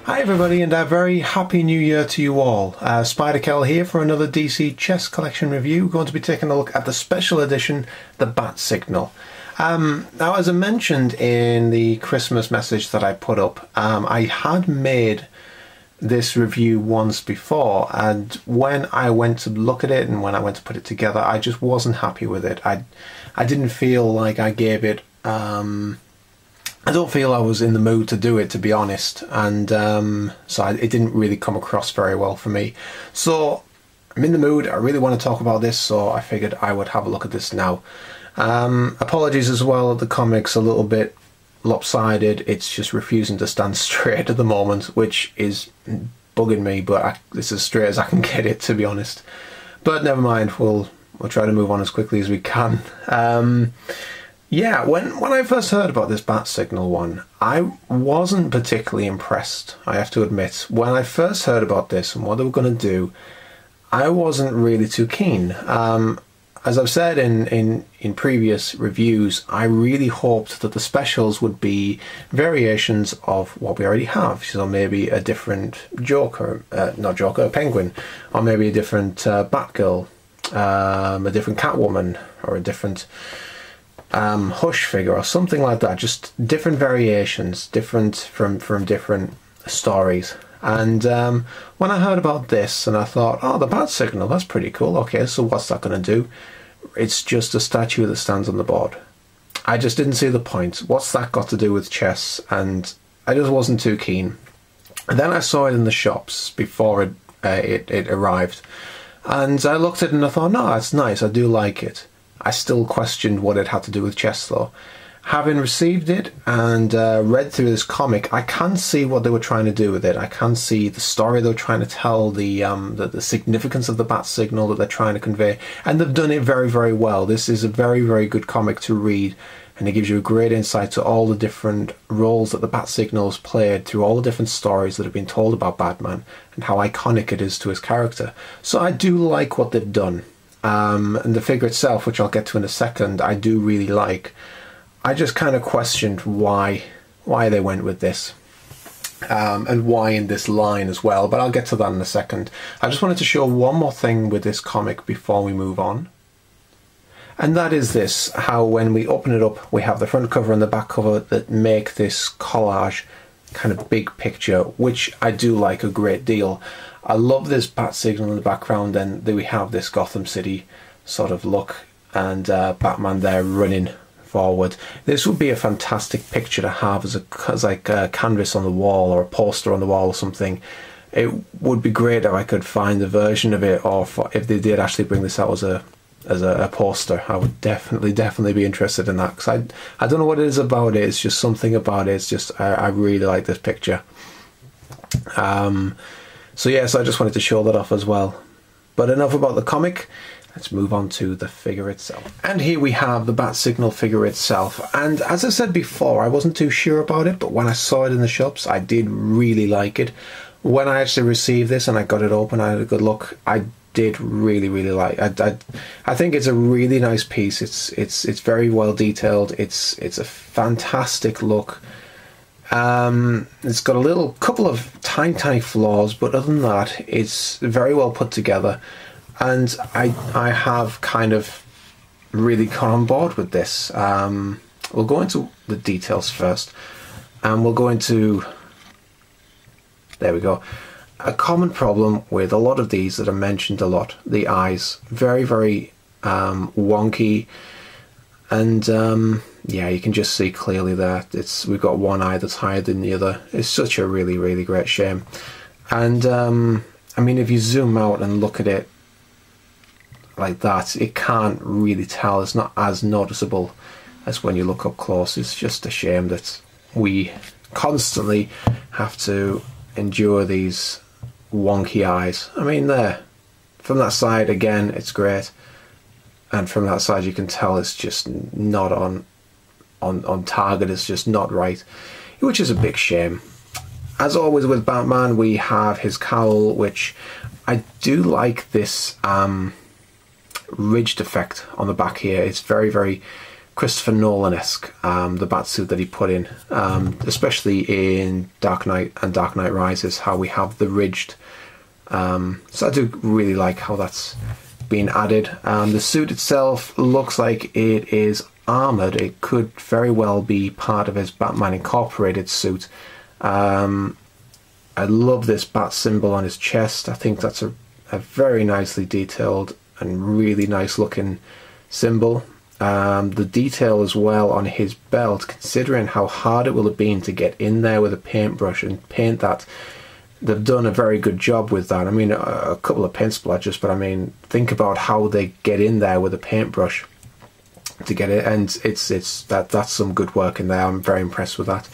Hi everybody, and a very happy new year to you all. Spider-Kel here for another DC chess collection review. We're going to be taking a look at the special edition, the Bat Signal. Now, as I mentioned in the Christmas message that I put up, I had made this review once before, and when I went to look at it and when I went to put it together, I just wasn't happy with it. I didn't feel like I gave it... I don't feel I was in the mood to do it, to be honest, and it didn't really come across very well for me. So I'm in the mood, I really want to talk about this, so I figured I would have a look at this now. Apologies as well that the comic's a little bit lopsided. It's just refusing to stand straight at the moment, which is bugging me, but it's as straight as I can get it, to be honest. But never mind, we'll try to move on as quickly as we can. Yeah, when I first heard about this Bat Signal one, I wasn't particularly impressed, I have to admit. When I first heard about this and what they were going to do, I wasn't really too keen. As I've said in previous reviews, I really hoped that the specials would be variations of what we already have. So maybe a different Joker, not Joker, a Penguin, or maybe a different Batgirl, a different Catwoman, or a different... Hush figure or something like that, just different variations, different from different stories. And when I heard about this and I thought, oh, the Bat Signal, that's pretty cool. Okay, so what's that going to do? It's just a statue that stands on the board. I just didn't see the point. What's that got to do with chess? And I just wasn't too keen. And then I saw it in the shops before it arrived, and I looked at it and I thought, no, it's nice, I do like it. I still questioned what it had to do with chess, though. Having received it and read through this comic, I can see what they were trying to do with it. I can see the story they were trying to tell, the significance of the Bat Signal that they're trying to convey, and they've done it very, very well. This is a very, very good comic to read, and it gives you a great insight to all the different roles that the Bat Signal has played through all the different stories that have been told about Batman and how iconic it is to his character. So I do like what they've done. And the figure itself, which I'll get to in a second, I do really like. I just kind of questioned why they went with this, and why in this line as well, but I'll get to that in a second. I just wanted to show one more thing with this comic before we move on, and that is this, how when we open it up we have the front cover and the back cover that make this collage kind of big picture, which I do like a great deal. I love this Bat Signal in the background, and then we have this Gotham City sort of look, and Batman there running forward. This would be a fantastic picture to have as like a canvas on the wall or a poster on the wall or something. It would be great if I could find a version of it, or if they did actually bring this out as a poster. I would definitely be interested in that, because I don't know what it is about it. It's just something about it. It's just I really like this picture. So yes, I just wanted to show that off as well. But enough about the comic, let's move on to the figure itself. And here we have the Bat Signal figure itself. And as I said before, I wasn't too sure about it, but when I saw it in the shops, I did really like it. When I actually received this and I got it open, I had a good look, I did really like it. I think it's a really nice piece. It's very well detailed. It's a fantastic look. It's got a couple of tiny flaws, but other than that, it's very well put together, and I have kind of really gone on board with this. We'll go into the details first, and we'll go into, there we go, a common problem with a lot of these that are mentioned a lot: the eyes, very wonky, and yeah, you can just see clearly there. We've got one eye that's higher than the other. It's such a really great shame. And I mean, if you zoom out and look at it like that, it can't really tell. It's not as noticeable as when you look up close. It's just a shame that we constantly have to endure these wonky eyes. I mean, there, from that side again, it's great, and from that side you can tell it's just not on target. It's just not right, which is a big shame. As always with Batman, we have his cowl, which I do like this ridged effect on the back here. It's very Christopher Nolan-esque, the Batsuit that he put in, especially in Dark Knight and Dark Knight Rises, how we have the ridged. So I do really like how that's been added. The suit itself looks like it is armoured. It could very well be part of his Batman Incorporated suit. I love this bat symbol on his chest. I think that's a very nicely detailed and really nice looking symbol. The detail as well on his belt, considering how hard it will have been to get in there with a paintbrush and paint that, they've done a very good job with that. I mean, a couple of paint splotches, but I mean, think about how they get in there with a paintbrush to get it, and that's some good work in there. I'm very impressed with that.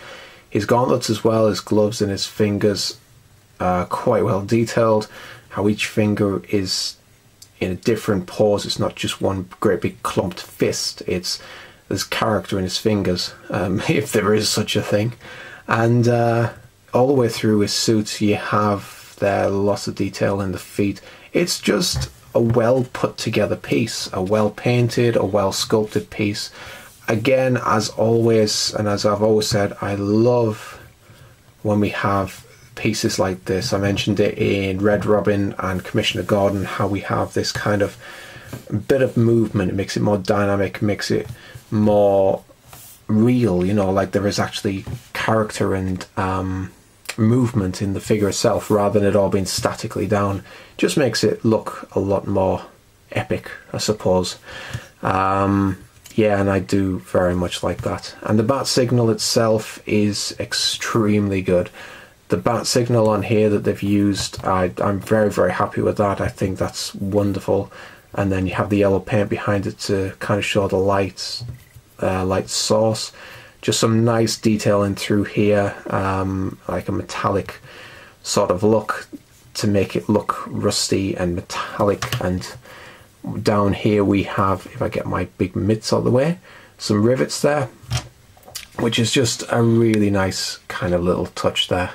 His gauntlets as well, his gloves and his fingers are quite well detailed. How each finger is in a different pose. It's not just one great big clumped fist. There's character in his fingers, if there is such a thing. And all the way through his suit, you have there lots of detail in the feet. It's just a well put together piece, a well painted, a well sculpted piece. Again, as always, and as I've always said, I love when we have pieces like this. I mentioned it in Red Robin and Commissioner Gordon, how we have this kind of bit of movement. It makes it more dynamic, makes it more real, you know, like there is actually character and movement in the figure itself, rather than it all being statically down. Just makes it look a lot more epic, I suppose. Yeah, and I do very much like that. And the bat signal itself is extremely good. The bat signal on here that they've used, I'm very, very happy with that. I think that's wonderful. And then you have the yellow paint behind it to kind of show the light source. Just some nice detailing through here, like a metallic sort of look to make it look rusty and metallic. And down here we have, if I get my big mitts out of the way, some rivets there, which is just a really nice kind of little touch there.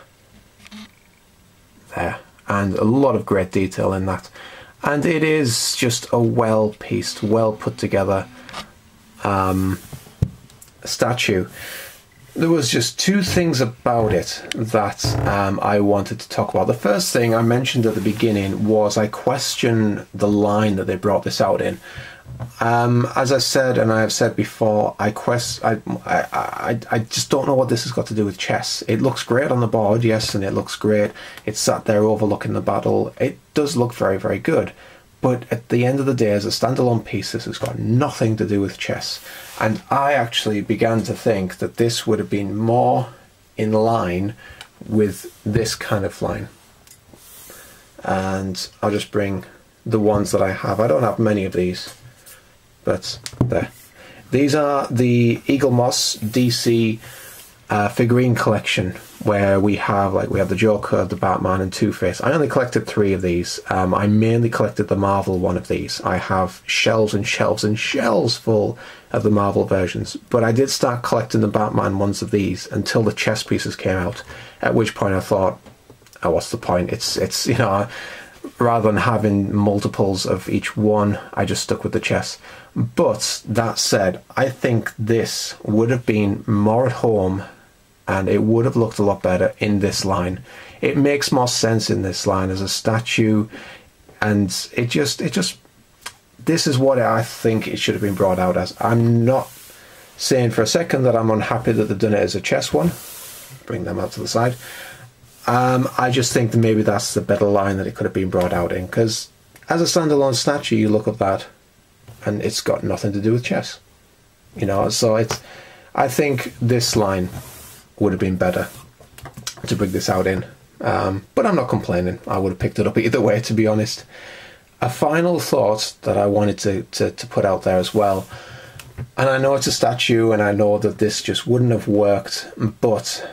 And a lot of great detail in that. And it is just a well-pieced, well put together statue. There was just two things about it that I wanted to talk about. The first thing I mentioned at the beginning was I question the line that they brought this out in. As I said, and I have said before, I just don't know what this has got to do with chess. It looks great on the board, yes, and it looks great. It's sat there overlooking the battle. It does look very, very good. But at the end of the day, as a standalone piece, this has got nothing to do with chess. And I actually began to think that this would have been more in line with this kind of line. And I'll just bring the ones that I have. I don't have many of these, but there. These are the Eaglemoss DC figurine collection, where we have the Joker, the Batman, and Two-Face. I only collected 3 of these. I mainly collected the Marvel one of these. I have shelves and shelves and shelves full of the Marvel versions, but I did start collecting the Batman ones of these until the chess pieces came out, at which point I thought, oh, what's the point? It's you know, rather than having multiples of each one, I just stuck with the chess. But that said, I think this would have been more at home, and it would have looked a lot better in this line. It makes more sense in this line as a statue, and it just this is what I think it should have been brought out as. I'm not saying for a second that I'm unhappy that they've done it as a chess one. Bring them out to the side. I just think that maybe that's the better line that it could have been brought out in, because as a standalone statue, you look at that and it's got nothing to do with chess, you know. So I think this line would have been better to bring this out in, but I'm not complaining. I would have picked it up either way, to be honest. A final thought that I wanted to put out there as well, and I know it's a statue and I know that this just wouldn't have worked, but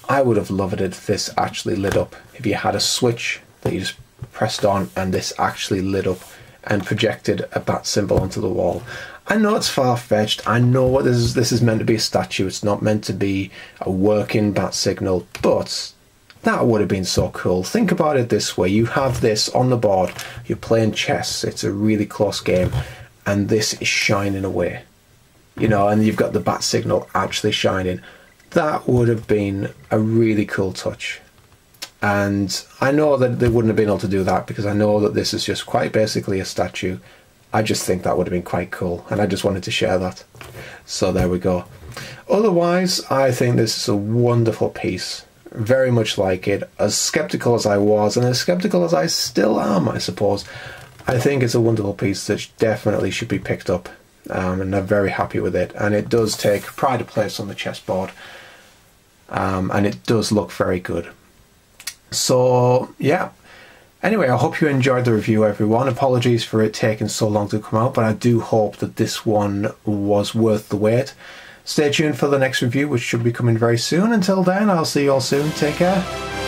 I would have loved it if this actually lit up. If you had a switch that you just pressed on and this actually lit up and projected a bat symbol onto the wall. I know it's far-fetched. I know what this is meant to be a statue. It's not meant to be a working bat signal, but that would have been so cool. Think about it this way. You have this on the board. You're playing chess. It's a really close game, and this is shining away. you know, and you've got the bat signal actually shining. That would have been a really cool touch. And I know that they wouldn't have been able to do that because I know that this is just quite basically a statue. I just think that would have been quite cool, and I just wanted to share that. So there we go. Otherwise, I think this is a wonderful piece. Very much like it. As skeptical as I was, and as skeptical as I still am, I suppose, I think it's a wonderful piece that definitely should be picked up. And I'm very happy with it. And it does take pride of place on the chessboard. And it does look very good. So, yeah. Anyway, I hope you enjoyed the review, everyone. Apologies for it taking so long to come out, but I do hope that this one was worth the wait. Stay tuned for the next review, which should be coming very soon. Until then, I'll see you all soon. Take care.